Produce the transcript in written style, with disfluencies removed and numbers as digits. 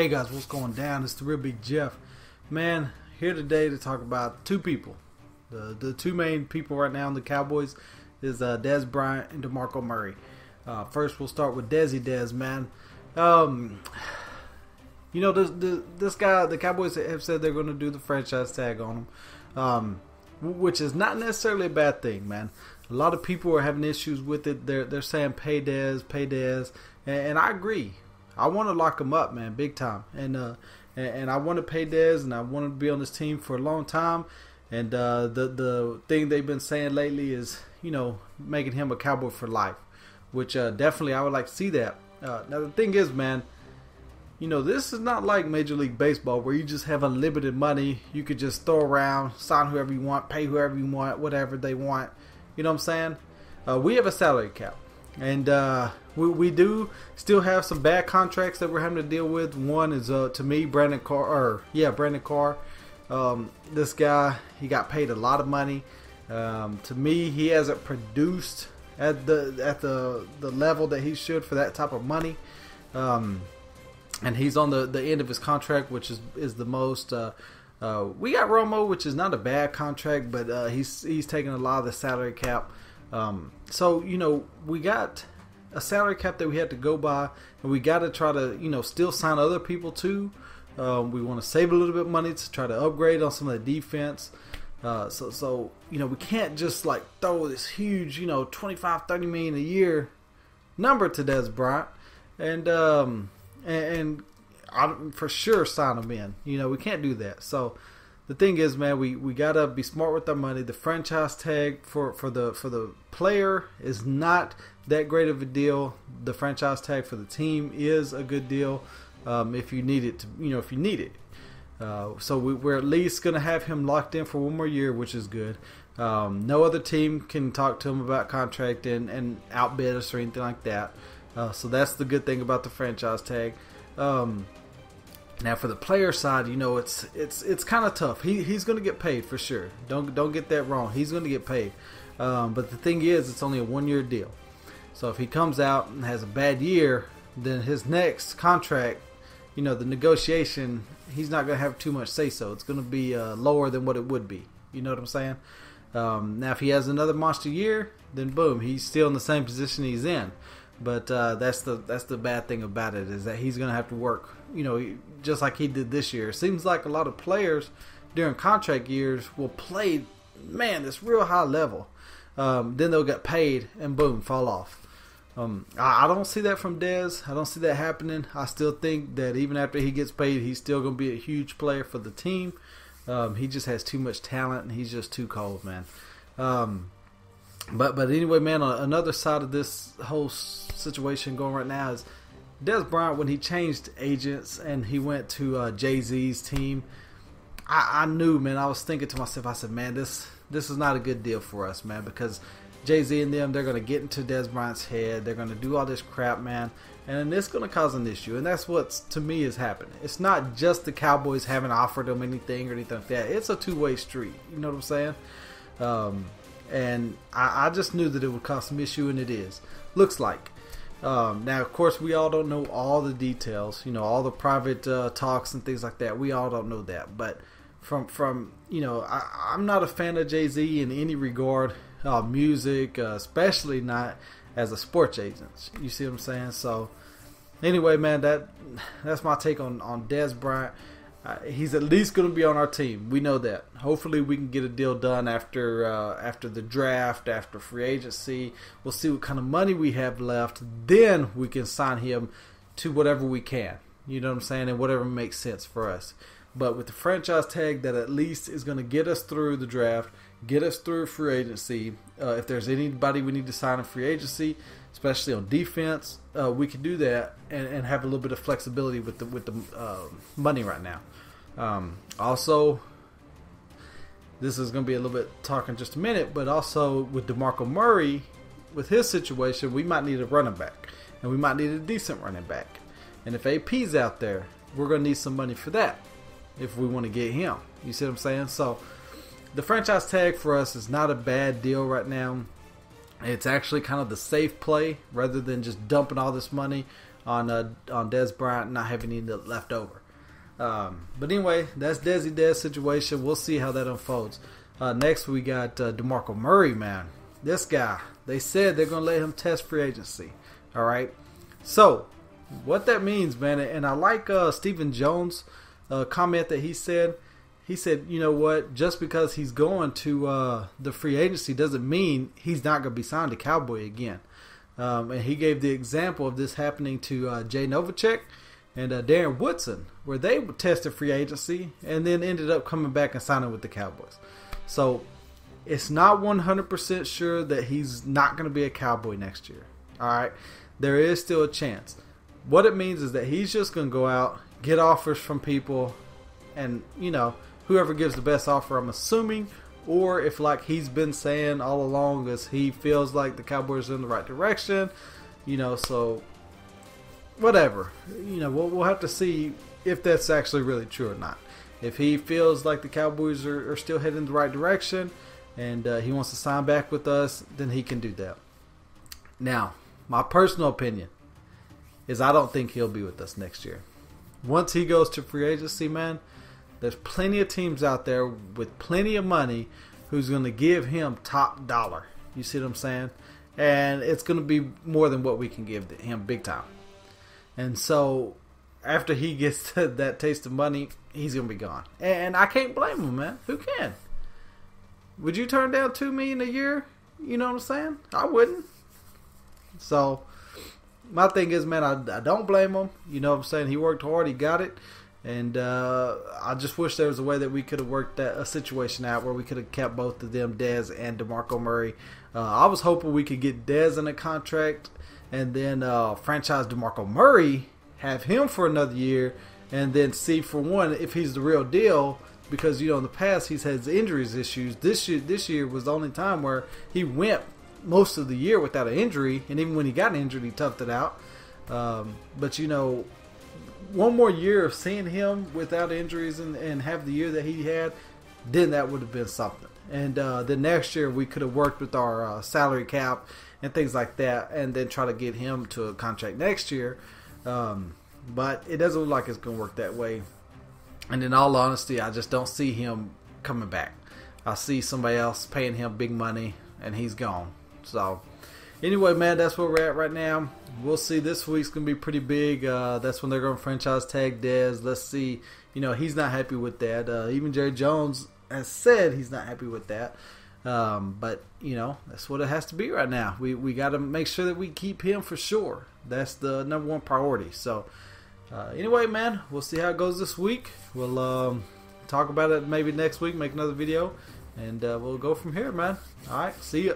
Hey guys, what's going down? It's the real Big Jeff. Man, here today to talk about two people. The two main people right now in the Cowboys is Dez Bryant and DeMarco Murray. First, we'll start with Dez, man. This guy, the Cowboys have said they're going to do the franchise tag on him, which is not necessarily a bad thing, man. A lot of people are having issues with it. They're saying pay Dez, and I agree. I want to lock him up, man, big time. And I want to pay Dez, and I want to be on this team for a long time. And the thing they've been saying lately is, making him a Cowboy for life, which definitely I would like to see that. Now the thing is, man, this is not like Major League Baseball where you just have unlimited money. You could just throw around, sign whoever you want, pay whoever you want, whatever they want. You know what I'm saying? We have a salary cap. And we do still have some bad contracts that we're having to deal with. One is, to me, Brandon Carr. This guy, he got paid a lot of money. To me, he hasn't produced at the level that he should for that type of money. And he's on the end of his contract, which is the most. We got Romo, which is not a bad contract, but he's taking a lot of the salary cap. So we got a salary cap that we had to go by, and we got to try to still sign other people too. We want to save a little bit of money to try to upgrade on some of the defense. So we can't just like throw this huge 25-30 million a year number to Dez Bryant and I for sure sign him in. We can't do that. So the thing is, man, we gotta be smart with our money. The franchise tag for the player is not that great of a deal. The franchise tag for the team is a good deal if you need it. If you need it. So we're at least gonna have him locked in for one more year, which is good. No other team can talk to him about contract and outbid us or anything like that. So that's the good thing about the franchise tag. Now for the player side, it's kind of tough. He's going to get paid for sure. Don't get that wrong. He's going to get paid. But the thing is, it's only a 1-year deal. So if he comes out and has a bad year, then his next contract, the negotiation, he's not going to have too much say so. It's going to be lower than what it would be. You know what I'm saying? Now if he has another monster year, then boom, he's still in the same position he's in. But that's the bad thing about it, is that he's going to have to work, just like he did this year. It seems like a lot of players during contract years will play, man, this real high level. Then they'll get paid and boom, fall off. I don't see that from Dez. I don't see that happening. I still think that even after he gets paid, he's still going to be a huge player for the team. He just has too much talent, and he's just too cold, man. But anyway, man, on another side of this whole situation going right now is Dez Bryant, when he changed agents and he went to Jay-Z's team, I knew, man, I was thinking to myself, I said, man, this is not a good deal for us, man, because Jay-Z and them, they're going to get into Dez Bryant's head. They're going to do all this crap, man, and it's going to cause an issue, and that's what, to me, is happening. It's not just the Cowboys haven't offered them anything or anything like that. It's a two-way street. You know what I'm saying? And I just knew that it would cause some issue, and it is. Looks like. Now, of course, we all don't know all the details, all the private talks and things like that. We all don't know that. But from I'm not a fan of Jay-Z in any regard, music, especially not as a sports agent. You see what I'm saying? So, anyway, man, that's my take on Dez Bryant. He's at least going to be on our team. We know that. Hopefully, we can get a deal done after the draft, after free agency. We'll see what kind of money we have left. Then we can sign him to whatever we can. You know what I'm saying? And whatever makes sense for us. But with the franchise tag, that at least is going to get us through the draft, get us through free agency. If there's anybody we need to sign in free agency, especially on defense, we can do that and have a little bit of flexibility with the money right now. Also, this is going to be a little bit talking just a minute, but also with DeMarco Murray, with his situation, we might need a running back, and we might need a decent running back. And if AP's out there, we're going to need some money for that if we want to get him. You see what I'm saying? So the franchise tag for us is not a bad deal right now. It's actually kind of the safe play rather than just dumping all this money on Dez Bryant not having any left over. But anyway, that's Dez situation. We'll see how that unfolds. Next, we got DeMarco Murray, man. This guy, they said they're going to let him test free agency. All right. So, what that means, man, and I like Stephen Jones' comment that he said, you know what, just because he's going to the free agency doesn't mean he's not going to be signed to Cowboy again. And he gave the example of this happening to Jay Novacek and Darren Woodson, where they tested free agency and then ended up coming back and signing with the Cowboys. So it's not 100% sure that he's not going to be a Cowboy next year. All right, there is still a chance. What it means is that he's just going to go out, get offers from people, and, you know, whoever gives the best offer, I'm assuming, or if, like he's been saying all along, is he feels like the Cowboys are in the right direction, you know, so whatever. You know, we'll have to see if that's actually really true or not. If he feels like the Cowboys are still heading in the right direction and he wants to sign back with us, then he can do that. Now, my personal opinion is I don't think he'll be with us next year. Once he goes to free agency, man, there's plenty of teams out there with plenty of money who's going to give him top dollar. You see what I'm saying? And it's going to be more than what we can give him big time. And so after he gets that taste of money, he's going to be gone. And I can't blame him, man. Who can? Would you turn down $2 million a year? You know what I'm saying? I wouldn't. So my thing is, man, I don't blame him. You know what I'm saying? He worked hard. He got it. And I just wish there was a way that we could have worked a situation out where we could have kept both of them, Dez and DeMarco Murray. I was hoping we could get Dez in a contract and then franchise DeMarco Murray, have him for another year, and then see, for one, if he's the real deal. Because, you know, in the past he's had injuries issues. This year was the only time where he went most of the year without an injury, and even when he got injured, he toughed it out. But, you know, one more year of seeing him without injuries and have the year that he had, then that would have been something. And the next year we could have worked with our salary cap and things like that, and then try to get him to a contract next year. But it doesn't look like it's going to work that way. And in all honesty, I just don't see him coming back. I see somebody else paying him big money, and he's gone. So anyway, man, that's where we're at right now. We'll see. This week's going to be pretty big. That's when they're going to franchise tag Dez. Let's see. You know, he's not happy with that. Even Jerry Jones has said he's not happy with that. But, you know, that's what it has to be right now. We got to make sure that we keep him for sure. That's the number one priority. So, anyway, man, we'll see how it goes this week. We'll talk about it maybe next week, make another video, and we'll go from here, man. All right, see ya.